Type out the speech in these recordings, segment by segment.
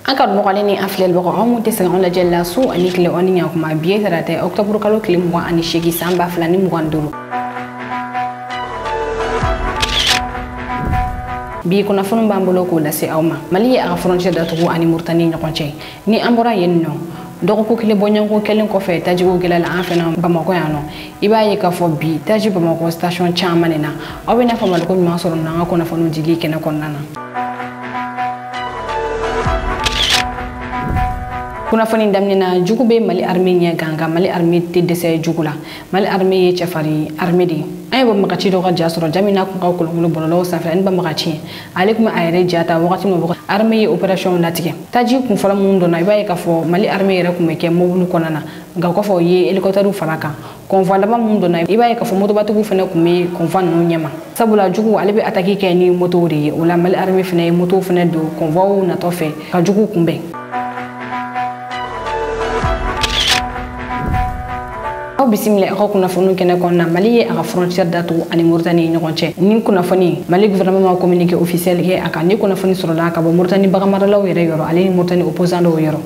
Akar bokale ni aflel boko amu te sa on la jella su ani kle oni nya kuma biye tarate octobre kalo kle mo ani shegi samba flani mo ganduru bi kuna funu bambulo ko la se awma mali ya frontière da tugu ani murtani nyokonche ni ambora yenno doko ko kile bonyan ko kelen ko fe taji ko gela la afena bamako yano ibaye ka fo bi taji bamako station chamanena awena famal ko ma soro na ko na fonu jili kena konnana kuna fani damnina jugube mali armenia ganga mali armée te dese jugula mali armée ye chafari armée di ay bo makachi do ga jasoro jamina ko ko lo bolo sa fa en ba makachi alaikum ayre jata wakati mo armée opération natige taji kun fala mundo na ibaye ka fo mali armée re kuma ke mo bunu konana ga ko fo ye helicopter falaka kon fala ba mundo na ibaye ka fo moto batu fene kuma kon fa no nyama sabula jugu alebe ataki ke ni moto ri wala mali armée fene moto fene do kon vo na to fe ka jugu kumbe bisimila ko kuna fonu kene konna mali aka frontière datu ani Mauritanie nyokonche ni kuna foni mali gouvernement communiqué officiel ke aka ni kuna foni soro la ka bo Mauritanie bagamara law yere yoro ali Mauritanie opposant do yoro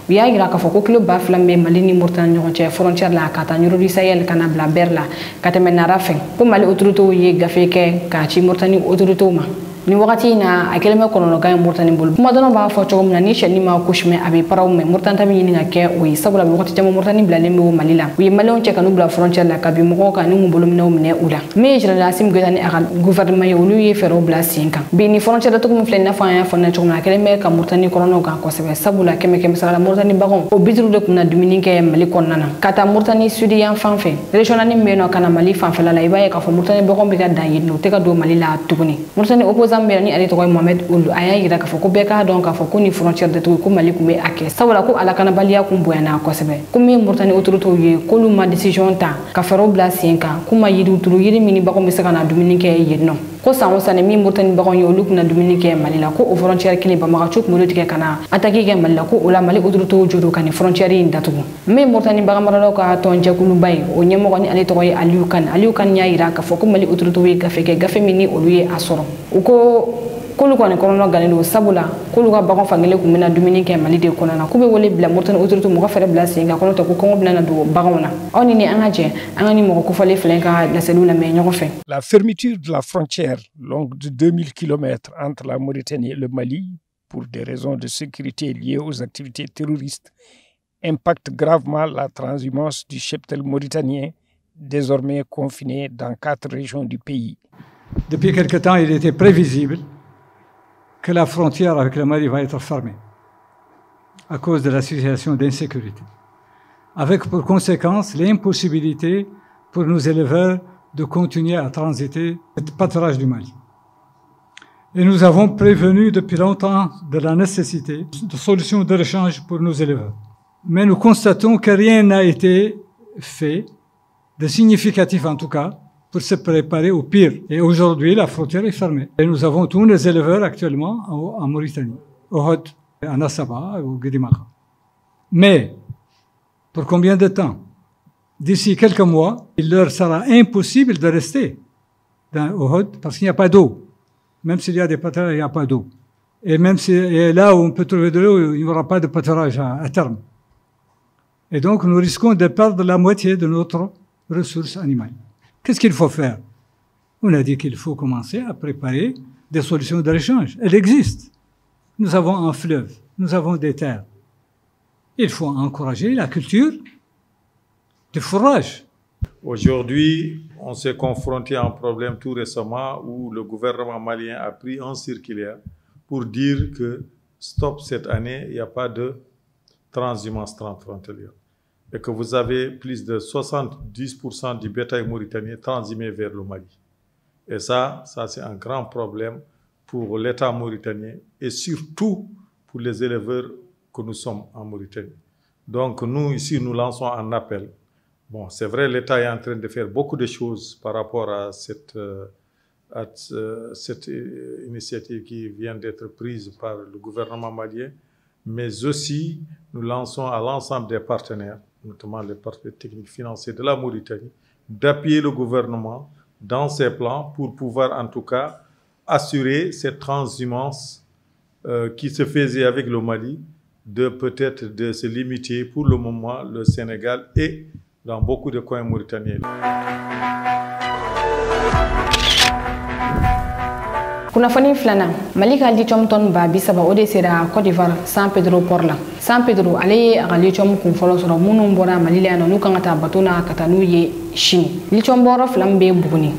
wiya gira ka foko kilo ba flambe mali ni Mauritanie nyokonche frontière la ka ta nyoro du Sahel kana bla berla kateme na rafen ko mali autorité ye gafe ke ka ci Mauritanie autorité ma ni wakati na akeleme kono ga Mauritanie bol kuma dono ba fo chogom na ni sheni ma kushme abi paraw me Mauritanie tami ni ngake wi sabula wakati jamo Mauritanie blale me malila wi malon che kanu bla frontière la ka bi mo ka ni ngolo mna mne ula me jira la sim gani agal gouvernement yolu ye fero bla sinka bi ni frontière to ko mfle na fa ya fo na chogom na keleme ka Mauritanie kono ga ko sebe sabula keme sala Mauritanie bagon o bidru de kuna dominique mali konnana kata Mauritanie sudian fanfe regional ni me no kana mali fanfe la ibaye ka fo Mauritanie bagon bi ga dan yidno te ka do mali la tuguni Mauritanie opposant ni ali to Mohamed Ould aya yira ka fo ko be ka don ka fo ko ni frontière de to ko mali ko me ake sawala ko ala kana baliya ko boyana ko sebe ko mi Mauritanie autorité ye ko lu ma décision ta ka fero bla sinka kuma yidu turu yiri mini ba ko mi saka na dominique yedno ko sanwo sane mi Mauritanie ba ko yolu kuna dominique mali la ko o frontière kini ba ma chuk mo lutike kana ataki ke mali la ko ola mali autorité jodo kan frontière yi ndatu mi Mauritanie ba mara ka ton je kulu bay o nyemo ko ni ali to ye aliou kan nya yira ka fo ko mali autorité we gafe mini oluye asoro uko kolu ko ne kono ganelo sabula kolu ga bakon fangele ku mena dominique mali de konana kube wole bla Mauritanie autorité mo ga fere bla singa kono to ko kongo bla na do bagona oni ni angaje angani mo ko fale flenka la cellule me nyoko fe. La fermeture de la frontière longue de 2000 km entre la Mauritanie et le Mali pour des raisons de sécurité liées aux activités terroristes impacte gravement la transhumance du cheptel mauritanien désormais confiné dans 4 régions du pays. Depuis quelque temps, il était prévisible que la frontière avec le Mali va être fermée à cause de la situation d'insécurité, avec pour conséquence l'impossibilité pour nos éleveurs de continuer à transiter le pâturage du Mali. Et nous avons prévenu depuis longtemps de la nécessité de solutions de rechange pour nos éleveurs. Mais nous constatons que rien n'a été fait, de significatif en tout cas, pour se préparer au pire. Et aujourd'hui, la frontière est fermée. Et nous avons tous les éleveurs actuellement en Mauritanie, au Hod, à Nassaba, au Guédimara. Mais, pour combien de temps? D'ici quelques mois, il leur sera impossible de rester au Hod parce qu'il n'y a pas d'eau. Même s'il y a des pâturages, il n'y a pas d'eau. Et même si, et là où on peut trouver de l'eau, il n'y aura pas de pâturage à terme. Et donc, nous risquons de perdre la moitié de notre ressource animale. Qu'est-ce qu'il faut faire? On a dit qu'il faut commencer à préparer des solutions de rechange. Elles existent. Nous avons un fleuve, nous avons des terres. Il faut encourager la culture du fourrage. Aujourd'hui, on s'est confronté à un problème tout récemment où le gouvernement malien a pris un circulaire pour dire que stop, cette année, il n'y a pas de transhumance transfrontalière. Et que vous avez plus de 70% du bétail mauritanien transhumé vers le Mali. Et ça c'est un grand problème pour l'État mauritanien et surtout pour les éleveurs que nous sommes en Mauritanie. Donc nous, ici, nous lançons un appel. Bon, c'est vrai, l'État est en train de faire beaucoup de choses par rapport à cette initiative qui vient d'être prise par le gouvernement malien, mais aussi nous lançons à l'ensemble des partenaires, notamment les partenaires techniques financiers de la Mauritanie, d'appuyer le gouvernement dans ses plans pour pouvoir en tout cas assurer cette transhumance qui se faisait avec le Mali peut-être de se limiter pour le moment le Sénégal et dans beaucoup de coins mauritaniens. Kunnafoni filanan Mali ka lithium ton ba bi saba o de sera Côte d'Ivoire San Pedro Port la. San Pedro ale ye a lithium kun fɔlɔ sɔrɔ minnu bɔra Mali la yan n'u kan ka taa bateau na ka taa n'u ye Chine. Lithium bɔrɔ fila min bɛ Buguni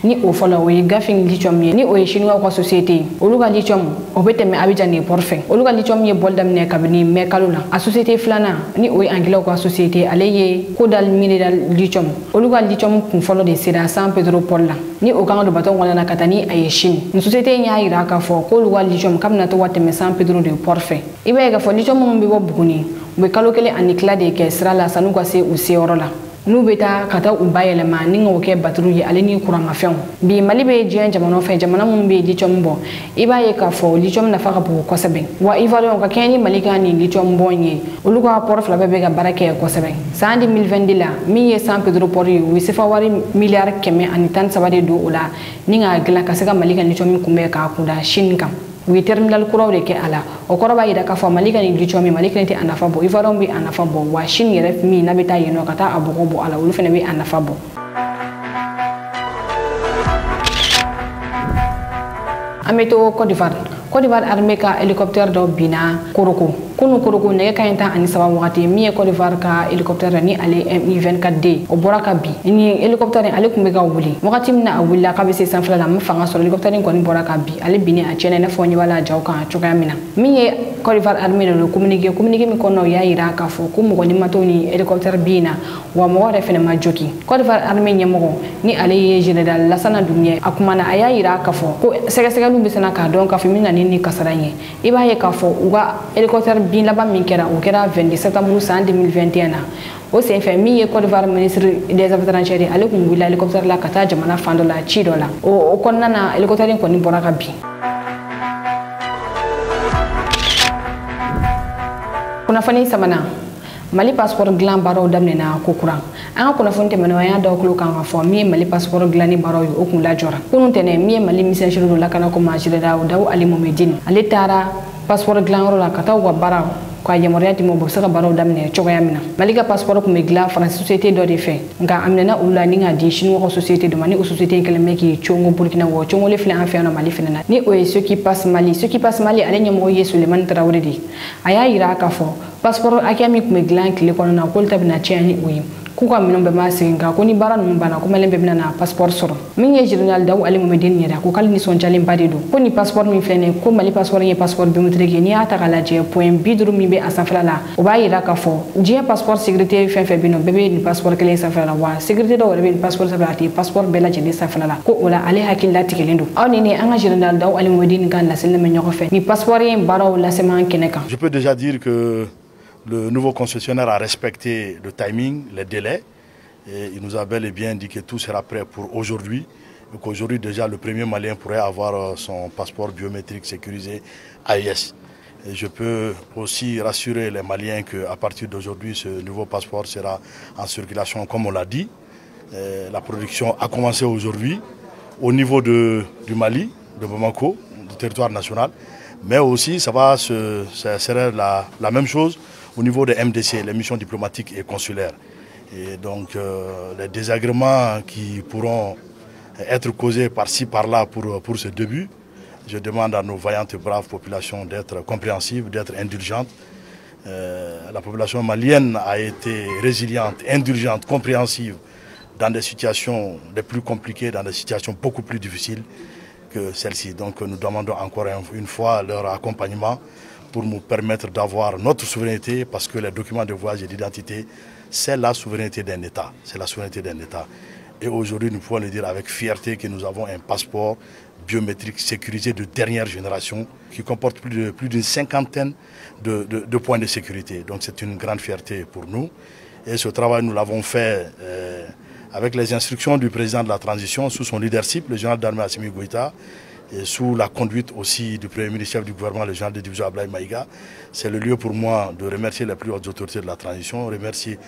ni o fɔlɔ o ye Gafing lithium ye ni o ye chinois ka société olu ka lithium o bɛ tɛmɛ Abidjan de port fɛ olu ka lithium ye bɔli daminɛ kabini mai kalo la a société filanan ni o ye anglais ka société ale ye Kodal Mineral Lithium olu ka lithium kun fɔlɔ de sera San Pedro Port la ni o kan ka don bateau kɔnɔ na ka taa ni a ye Chine ni société in y'a yira k'a fɔ k'olu ka lithium kabini to ka tɛmɛ San Pedro de port fɛ i b'a ye k'a fɔ lithium minnu bɛ bɔ Buguni u bɛ kalo kelen ani tila de kɛ sira la sanu ka se u seyɔrɔ la n'u bɛ taa ka taa u bayɛlɛma ni k'o kɛ batterie ye ale ni kuranmafɛnw bi Mali bɛ diɲɛ jamana fɛ jamana minnu bɛ lithium bɔ i b'a ye k'a fɔ lithium nafa ka bon kosɛbɛ wa Ivoirien ka kɛɲɛ ni Mali ka nin lithium bɔ in ye olu ka port fila bɛɛ bɛ ka baara kɛ kosɛbɛ san 2022 la min ye San Pedro port ye u ye sefa wari miliyari 113 de don o la ni k'a dilan ka se ka Mali ka lithium kunbɛn k'a kunda Chine kan u ye terminal kuraw de kɛ a la o kɔrɔ b'a yira k'a fɔ Mali ka nin lithium Mali kelen tɛ a nafa bɔ Ivoirien bɛ a nafa bɔ wa Chine yɛrɛ min n'a bɛ taa yen nɔ ka taa a bɔgɔ bɔ a la olu fana bɛ a nafa bɔ. An bɛ to Côte d'Ivoire. Côte d'Ivoire armée ka hélicoptère dɔ binna Koroko kunu Koroko nɛgɛ kanɲɛ 13 wagati min ye Côte d'Ivoire ka hélicoptère ni ale Mi-24D o bɔra ka bin ni hélicoptère ale tun bɛ ka wuli wagati min na a wulila k'a bɛ se sanfɛla la a ma fanga sɔrɔ hélicoptère kɔni bɔra ka bin ale binni a tiɲɛna i n'a fɔ ɲɛ b'a la jaw kan cogoya min na min ye Côte d'Ivoire armée de communiqué min kɔnɔ o y'a yira k'a fɔ ko mɔgɔ ɲɛma t'o ni hélicoptère bin na wa mɔgɔ yɛrɛ fana ma joki Côte d'Ivoire armée ɲɛmɔgɔ ni ale ye général Lassana Dumuye a kumana a y'a yira k'a fɔ ko sɛgɛsɛgɛliw bɛ se k'a dɔn k'a fɔ min na ni kasara ye i b'a ye k'a fɔ u ka hélicoptère bin laban min kɛra o kɛra 22 septembre san 2021 na o senfɛ min ye Côte d'Ivoire ministre des affaires étrangères ale kun wulila hélicoptère la ka taa jamana fan dɔ la ci dɔ la o kɔnɔna na hélicoptère in kɔni bɔra ka bin. Kunnafoni sabanan Mali passeport dilan baaraw daminɛna ko kuran an ka kunnafoni tɛmɛnenw an y'a da o tulo kan k'a fɔ min ye Mali passeport dilanni baaraw ye o kun lajɔra kunun tɛnɛ min ye Mali misɛnsiri dɔ lakana ko Majida Dawu Ali Momedine ale taara passeport dilanyɔrɔ la ka taa u ka baaraw ka yamaruya di ma u bɛ se ka baaraw daminɛ cogoya min na Mali ka passeport kun bɛ dilan faransi société dɔ de fɛ nka a minɛna olu la ni k'a di chinois ka société dɔ ma ni o société in kɛlen bɛ k'i congo Burkina wa congo le filɛ an fɛ yan nɔ Mali fɛnɛ na ni o ye ceux qui passent Mali ale ɲɛmɔgɔ ye Sulemani Tarawele de a y'a yira k'a fɔ passeport hakɛya min kun bɛ dilan tile kɔnɔ na k'olu ta bɛna tiɲɛ ni o ye k'u ka minɛnw bɛɛ ma segin nka ko ni baara ninnu banna ko Maliyɛn bɛɛ bɛna na passeport sɔrɔ min ye général Dawu Ali Momedine yɛrɛ ko k'ale nisɔndiyalenba de don ko ni passeport min filɛ nin ye ko Mali passeport ye passeport biométrique ye n'i y'a ta k'a lajɛ point 50 min bɛ a sanfɛla la o b'a yira k'a fɔ diɲɛ passeport sécurité fɛn fɛn bɛ yen nɔ bɛɛ bɛ nin passeport kelen sanfɛla la wa sécurité dɔw yɛrɛ bɛ nin passeport sanfɛla a tɛ passeport bɛɛ lajɛlen sanfɛla la ko o la ale hakili latigɛlen don aw ni ne an ka général Dawu Ali Momedine ka laseli lamɛn ɲɔgɔn fɛ ni passeport ye baaraw lasema kɛnɛ kan. Je peux déjà dire que le nouveau concessionnaire a respecté le timing, les délais. Et il nous a bel et bien dit que tout sera prêt pour aujourd'hui. Et qu'aujourd'hui déjà le premier Malien pourrait avoir son passeport biométrique sécurisé AES. Et je peux aussi rassurer les Maliens qu'à partir d'aujourd'hui, ce nouveau passeport sera en circulation comme on l'a dit. La production a commencé aujourd'hui au niveau du Mali, de Bamako, du territoire national. Mais aussi ça serait la même chose au niveau des MDC, les missions diplomatiques et consulaires. Et donc les désagréments qui pourront être causés par-ci, par-là pour ce début, je demande à nos vaillantes et braves populations d'être compréhensives, d'être indulgentes. La population malienne a été résiliente, indulgente, compréhensive dans des situations les plus compliquées, dans des situations beaucoup plus difficiles que celle-ci. Donc nous demandons encore une fois leur accompagnement pour nous permettre d'avoir notre souveraineté, parce que les documents de voyage et d'identité, c'est la souveraineté d'un État. C'est la souveraineté d'un État. Et aujourd'hui, nous pouvons le dire avec fierté que nous avons un passeport biométrique sécurisé de dernière génération qui comporte plus d'une cinquantaine de points de sécurité. Donc c'est une grande fierté pour nous. Et ce travail, nous l'avons fait avec les instructions du président de la transition, sous son leadership, le général d'armée Assimi Goïta, et sous la conduite aussi du Premier ministre chef du gouvernement, le général de division Ablaye Maïga. C'est le lieu pour moi de remercier les plus hautes autorités de la transition, remercier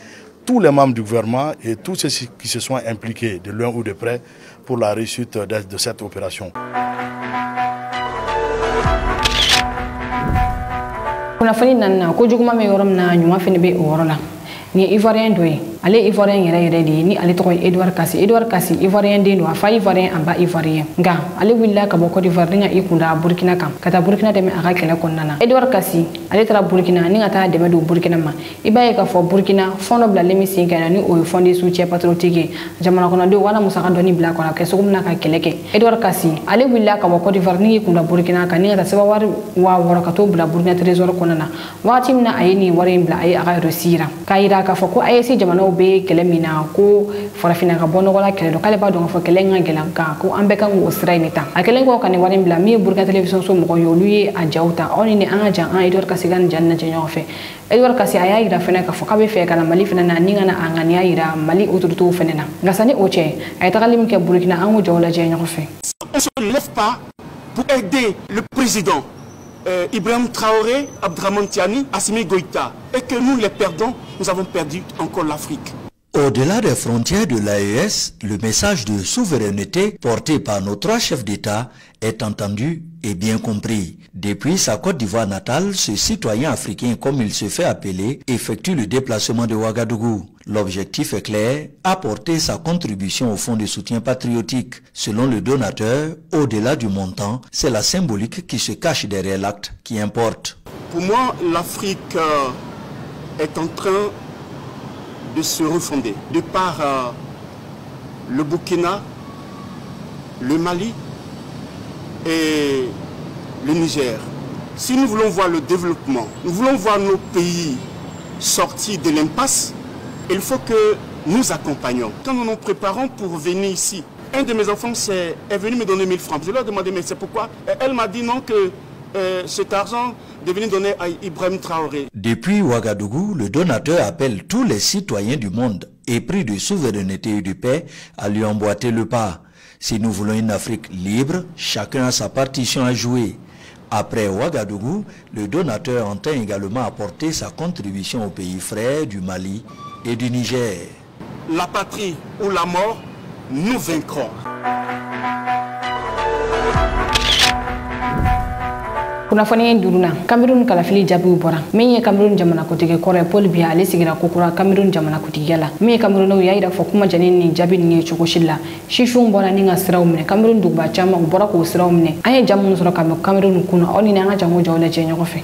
tous les membres du gouvernement et tous ceux qui se sont impliqués de loin ou de près pour la réussite de cette opération. kunnafoni nan ko juguma me yorom na nyuma fini be orona ni Ivoirien doy ale Ivoirien yere di ni ale to Edouard Kassi Ivoirien de no fa Ivoirien amba Ivoirien nga ale willa ka boko d'Ivoire nga ikunda Burkina kam kata Burkina de me aga kele konnana Edouard Kassi ale tra Burkina ni ngata de me do Burkina ma ibaye ka fo Burkina fondo bla lemi singa ni o fondi soutien patriotique jamana kono do wala musaka doni bla ko ke so na ka keleke Edouard Kassi ale willa ka boko d'Ivoire ni ikunda Burkina ka ni ngata seba war wa wora ka to bla Burkina trésor konnana wati mina ayini warin bla ay aga resira kaira ka fo ko ayesi jamana be kelemina ko farafina ka bono wala kele do kale ba do fo kelenga gelam ka ko ambe kan wo srainita akelen ko kan warin bla mi Burkina television so mo ko yoluye a jawta oni ni anga jan Edouard Kassi gan janna je nyofe Edouard Kassi aya ira fena ka fo kabe fe kana mali fena na ninga na anga ni ira mali otutu fena ngasani oche ay tagalim ke Burkina angu jawla je nyofe. On se lève pas pour aider le président Ibrahim Traoré, Abdraman Tiani, Assimi Goïta, et que nous les perdons, nous avons perdu encore l'Afrique. Au-delà des frontières de l'AES, le message de souveraineté porté par nos 3 chefs d'État est entendu et bien compris. Depuis sa Côte d'Ivoire natale, ce citoyen africain, comme il se fait appeler, effectue le déplacement de Ouagadougou. L'objectif est clair, apporter sa contribution au fonds de soutien patriotique. Selon le donateur, au-delà du montant, c'est la symbolique qui se cache derrière l'acte qui importe. Pour moi, l'Afrique est en train de se refonder. De par le Burkina, le Mali et le Niger. Si nous voulons voir le développement, nous voulons voir nos pays sortir de l'impasse, il faut que nous accompagnions. Quand nous nous préparons pour venir ici, un de mes enfants est venu me donner 1000 francs. Je lui ai demandé, mais c'est pourquoi? Elle m'a dit non, que cet argent de venir donner à Ibrahim Traoré. Depuis Ouagadougou, le donateur appelle tous les citoyens du monde épris de souveraineté et de paix à lui emboîter le pas. Si nous voulons une Afrique libre, chacun a sa partition à jouer. Après Ouagadougou, le donateur entend également apporter sa contribution aux pays frères du Mali et du Niger. La patrie ou la mort, nous vaincrons. Kunafoni duruna Cameroun kalafili jabu bora menye Cameroun jamana kutike kore Paul Biya ale sigira kokura Cameroun jamana kutigela me Cameroun ya ira fokuma janini jabi ni chokoshilla shishu mbona ninga sirawmne Cameroun dugba chama ubora ko sirawmne aye jamu sura Cameroun kuna oni nanga jamu jawle je nyokofe.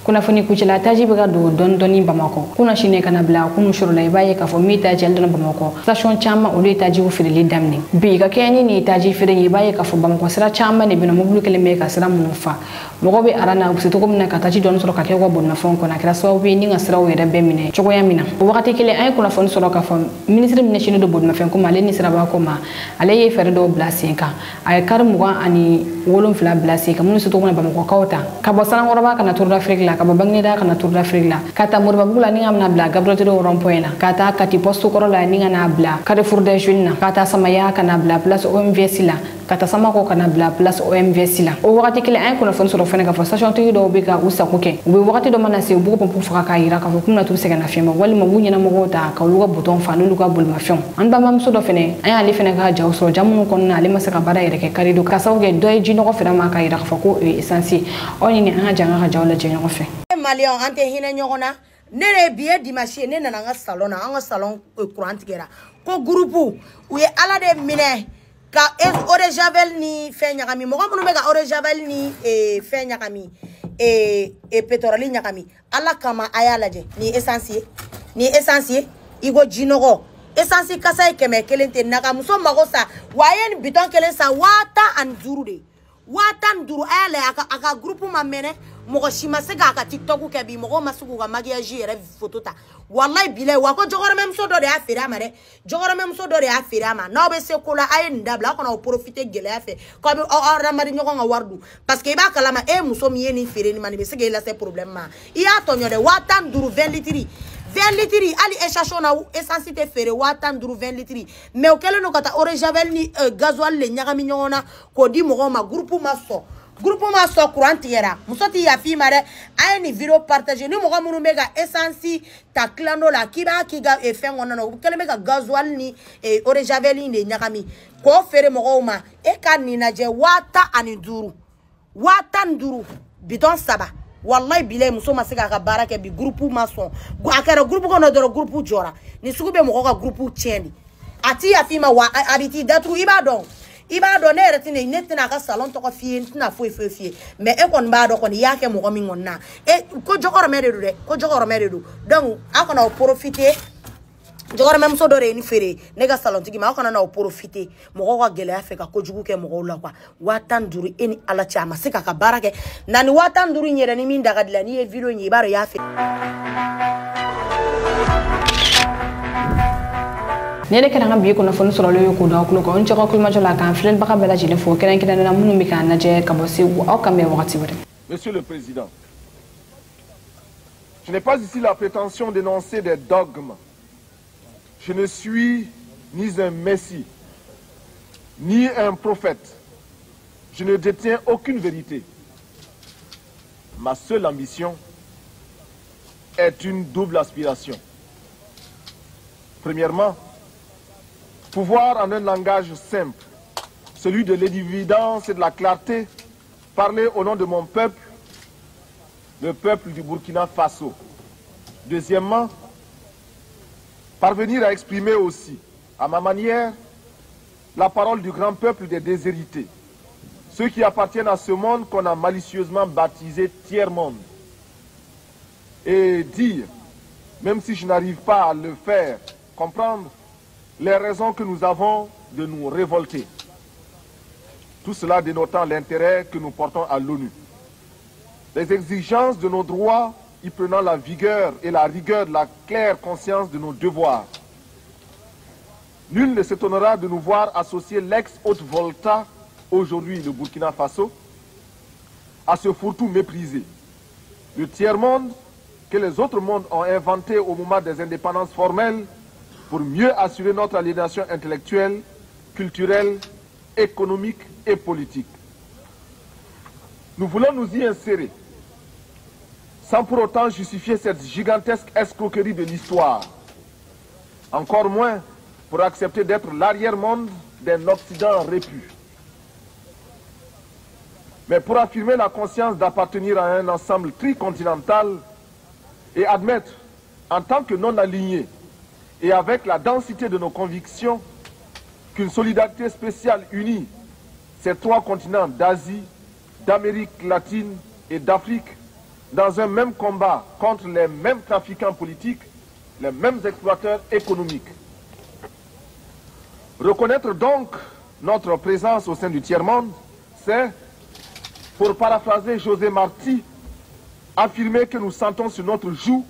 kuna foni kuchila taji baga do don doni Bamako kuna shine kana bla kunu shurula ibaye ka fo mita jaldon Bamako station chama ole taji wo firili damni bi ka keni ni taji fire ibaye ka fo Bamako sira chama ne bino mobulu kele me ka sira munufa mɔgɔ bɛ arana u se cogo min na ka taji dɔɔni sɔrɔ ka kɛ u ka bolimafɛnw kɔnɔ a kɛra sababu ye ni ka siraw yɛrɛ bɛɛ minɛ cogoya min na o wagati kelen an ye kunnafoni sɔrɔ k'a fɔ minisiri min ɲɛsinnen don bolimafɛn ko ma ale ni siraba ko ma ale ye fɛɛrɛ dɔw bila sen kan a ye kari 27 bila sen kan minnu se cogo min na bamakɔkaw ta ka bɔ Sanankɔrɔba ka na Tour d'Afrique la ka bɔ Bagineda ka na Tour d'Afrique la ka taa Moribabugu la ni ka na bila Gabriel Touré rond-point la ka taa Kati poste kɔrɔ la ni ka na bila Carrefour des Jeunes na ka taa Samaya ka na bila place OMVS la ka taa Samako ka na bila place OMVS la o wagati kelen an ye kunnafoni sɔrɔ fɛnɛ k'a fɔ station tigi dɔw bɛ ka u sago kɛ u bɛ wagati dɔ mana se u b'u pompe faga k'a yira k'a fɔ k'u bɛna t'u sɛgɛn nafiyɛn ma walima u b'u ɲɛnamɔgɔw ta ka olu ka butɔn fa n'olu ka bolimafɛnw an balimamuso dɔ fɛnɛ an y'ale fɛnɛ ka jaw sɔrɔ ja minnu kɔnɔna ale ma se ka baara yɛrɛ kɛ kari don ka sababu kɛ dɔ ye jinɔgɔ fɛrɛ ma k'a yira k'a fɔ ko o ye essence aw ɲini an ka jan an ka jaw lajɛ ɲɔgɔn fɛ Malien an tɛ hinɛ ɲɔgɔn na ne de bi ye dimanche ne nana an ka salon na an ka salon courant tigɛra ko groupe u ye ala de minɛ ka eau de javel ni fɛn ɲagami mɔgɔ minnu bɛ ka eau de javel ni fɛn ɲagami pétrole ɲagami ala kama a y'a lajɛ ni essence ye i ko jinɔgɔ essence kasa ye 100 tɛ nagamuso mago sa wa a ye nin bitɔn kelen sa 15 de 15 a y'a lajɛ a ka groupe ma mɛnɛ mɔgɔ si ma se k'a ka TikTok kɛ bi mɔgɔ ma se k'u ka maquillage yɛrɛ photo ta wallahi bilahi wa ko jɔgɔrɔmɛmuso dɔ de y'a feere a ma dɛ jɔgɔrɔmɛmuso dɔ de y'a feere a ma n'aw bɛ se ko la a ye nin dabila aw kana aw profiter gɛlɛya fɛ k'aw bɛ aw hadamaden ɲɔgɔn ka wari dun parce que i b'a kalama e muso min ye nin feere nin ma nin bɛ se k'e lase problème ma i y'a tɔɲɔ dɛ 15 20 litiri 20 litiri hali échachon na essence tɛ feere 15 20 litiri mais o kɛlen don ka taa eau de javel ni gasoil le ɲagami ɲɔgɔn na k'o di mɔgɔw ma groupe ma sɔn courant tigɛra muso tɛ yafi ma dɛ a ye nin vidéo partager ni mɔgɔ minnu bɛ ka essence ta kilando la k'i b'a k'i ka fɛn kɔnɔna na u kɛlen bɛ ka gasoil ni eau de javel de ɲagami k'o feere mɔgɔw ma e ka nin lajɛ 15 bitɔn 3 wallahi bilahi muso ma se k'a ka baara kɛ bi groupe ma sɔn a kɛra groupe kɔnɔ dɔrɔn groupe jɔra ni sugu bɛ mɔgɔ ka groupe tiɲɛ de a t'i yafi ma wa a bɛ t'i datugu i b'a dɔn ne yɛrɛ tɛ ne tɛna a ka salon tɔgɔ f'i ye n tɛna foyi f'i ye mais e kɔni b'a dɔn kɔni i y'a kɛ mɔgɔ min kɔni na ko jɔgɔrɔmɛ de don dɛ ko jɔgɔrɔmɛ de don donc aw kana o profiter jɔgɔrɔmɛmuso dɔ de ye nin feere ne ka salon tigi ma aw kana n'aw profiter mɔgɔw ka gɛlɛya fɛ ka kojugu kɛ mɔgɔw la quoi 15 e ni ala cɛ a ma se k'a ka baara kɛ na ni 15 in yɛrɛ ni min daga dilan n'i ye vidéo in ye i b'a dɔn i y'a fɛ ne de kɛra an ka bi kunnafoni sɔrɔlen ye k'o da aw tulo kan n cɛkɔ kulomajɔ la k'an filɛlibaga bɛɛ lajɛlen fo kɛrɛnkɛrɛnnenya minnu bɛ k'an lajɛ ka bɔ Segu aw kan bɛn wagati wɛrɛ. Monsieur le Président, je n'ai pas ici la prétention d'énoncer des dogmes. Je ne suis ni un messie, ni un prophète. Je ne détiens aucune vérité. Ma seule ambition est une double aspiration. Premièrement, pouvoir en un langage simple, celui de l'évidence et de la clarté, parler au nom de mon peuple, le peuple du Burkina Faso. Deuxièmement, parvenir à exprimer aussi, à ma manière, la parole du grand peuple des déshérités, ceux qui appartiennent à ce monde qu'on a malicieusement baptisé tiers-monde. Et dire, même si je n'arrive pas à le faire comprendre, les raisons que nous avons de nous révolter. Tout cela dénotant l'intérêt que nous portons à l'ONU. Les exigences de nos droits y prenant la vigueur et la rigueur de la claire conscience de nos devoirs. Nul ne s'étonnera de nous voir associer l'ex-Haute-Volta, aujourd'hui le Burkina Faso, à ce fourre-tout méprisé. Le tiers-monde que les autres mondes ont inventé au moment des indépendances formelles pour mieux assurer notre aliénation intellectuelle, culturelle, économique et politique. Nous voulons nous y insérer, sans pour autant justifier cette gigantesque escroquerie de l'histoire, encore moins pour accepter d'être l'arrière-monde d'un Occident répu. Mais pour affirmer la conscience d'appartenir à un ensemble tricontinental et admettre, en tant que non-alignés, et avec la densité de nos convictions, qu'une solidarité spéciale unit ces trois continents d'Asie, d'Amérique latine et d'Afrique dans un même combat contre les mêmes trafiquants politiques, les mêmes exploiteurs économiques. Reconnaître donc notre présence au sein du tiers-monde, c'est pour paraphraser José Marti, affirmer que nous sentons sur notre joue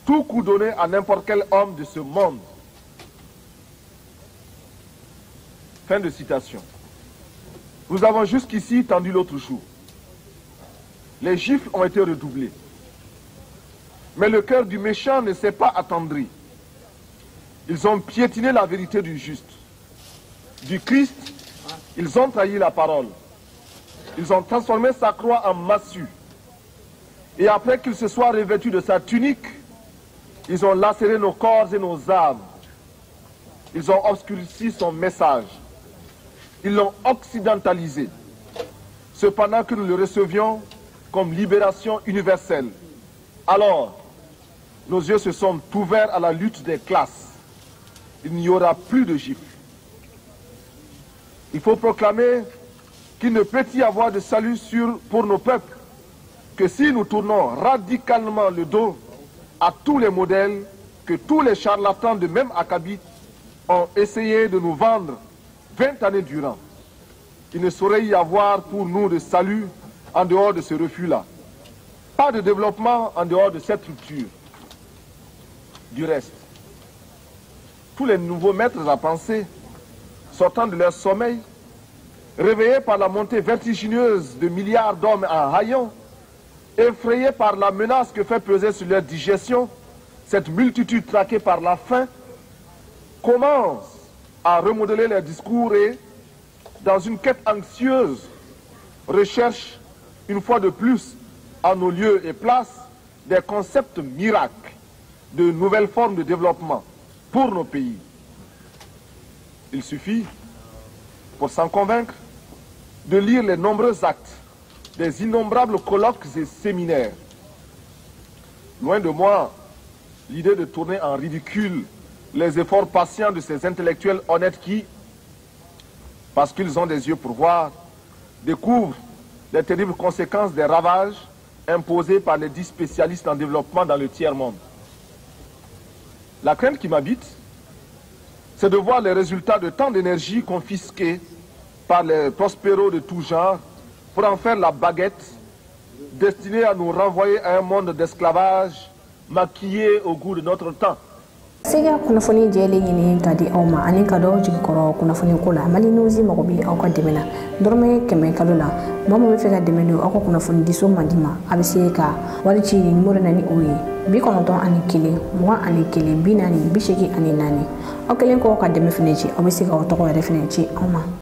tout coup donné à n'importe quel homme de ce monde. Fin de citation. Nous avons jusqu'ici tendu l'autre joue. Les gifles ont été redoublés. Mais le cœur du méchant ne s'est pas attendri. Ils ont piétiné la vérité du juste. Du Christ, ils ont trahi la parole. Ils ont transformé sa croix en massue. Et après qu'il se soit revêtu de sa tunique, ils ont lacéré nos corps et nos âmes. Ils ont obscurci son message. Ils l'ont occidentalisé. Cependant que nous le recevions comme libération universelle. Alors, nos yeux se sont ouverts à la lutte des classes. Il n'y aura plus de gifles. Il faut proclamer qu'il ne peut y avoir de salut pour nos peuples que si nous tournons radicalement le dos à tous les modèles que tous les charlatans de même acabit ont essayé de nous vendre 20 années durant. Il ne saurait y avoir pour nous de salut en dehors de ce refus-là. Pas de développement en dehors de cette rupture. Du reste, tous les nouveaux maîtres à penser, sortant de leur sommeil, réveillés par la montée vertigineuse de milliards d'hommes en haillons, effrayés par la menace que fait peser sur leur digestion cette multitude traquée par la faim, commencent à remodeler leurs discours et, dans une quête anxieuse, recherchent une fois de plus, à nos lieux et places, des concepts miracles, de nouvelles formes de développement pour nos pays. Il suffit, pour s'en convaincre, de lire les nombreux actes des innombrables colloques et séminaires. Loin de moi l'idée de tourner en ridicule les efforts patients de ces intellectuels honnêtes qui, parce qu'ils ont des yeux pour voir, découvrent les terribles conséquences des ravages imposés par les 10 spécialistes en développement dans le tiers-monde. La crainte qui m'habite, c'est de voir les résultats de tant d'énergie confisquée par les prospéros de tout genre pour en faire la baguette destinée à nous renvoyer à un monde d'esclavage maquillé au goût de notre temps. Sega kunafoni jeli nyini kadi awma ani kado jikoro kunafoni kula mali nuzi magobi awka demena dorme keme kalula mama me fega demeno awko kunafoni diso mandima abiseka wali ci numero nani oyi bi konoton ani kile mo ani kile binani bisheki ani nani awkelen ko ka deme finechi abiseka awto ko refenechi awma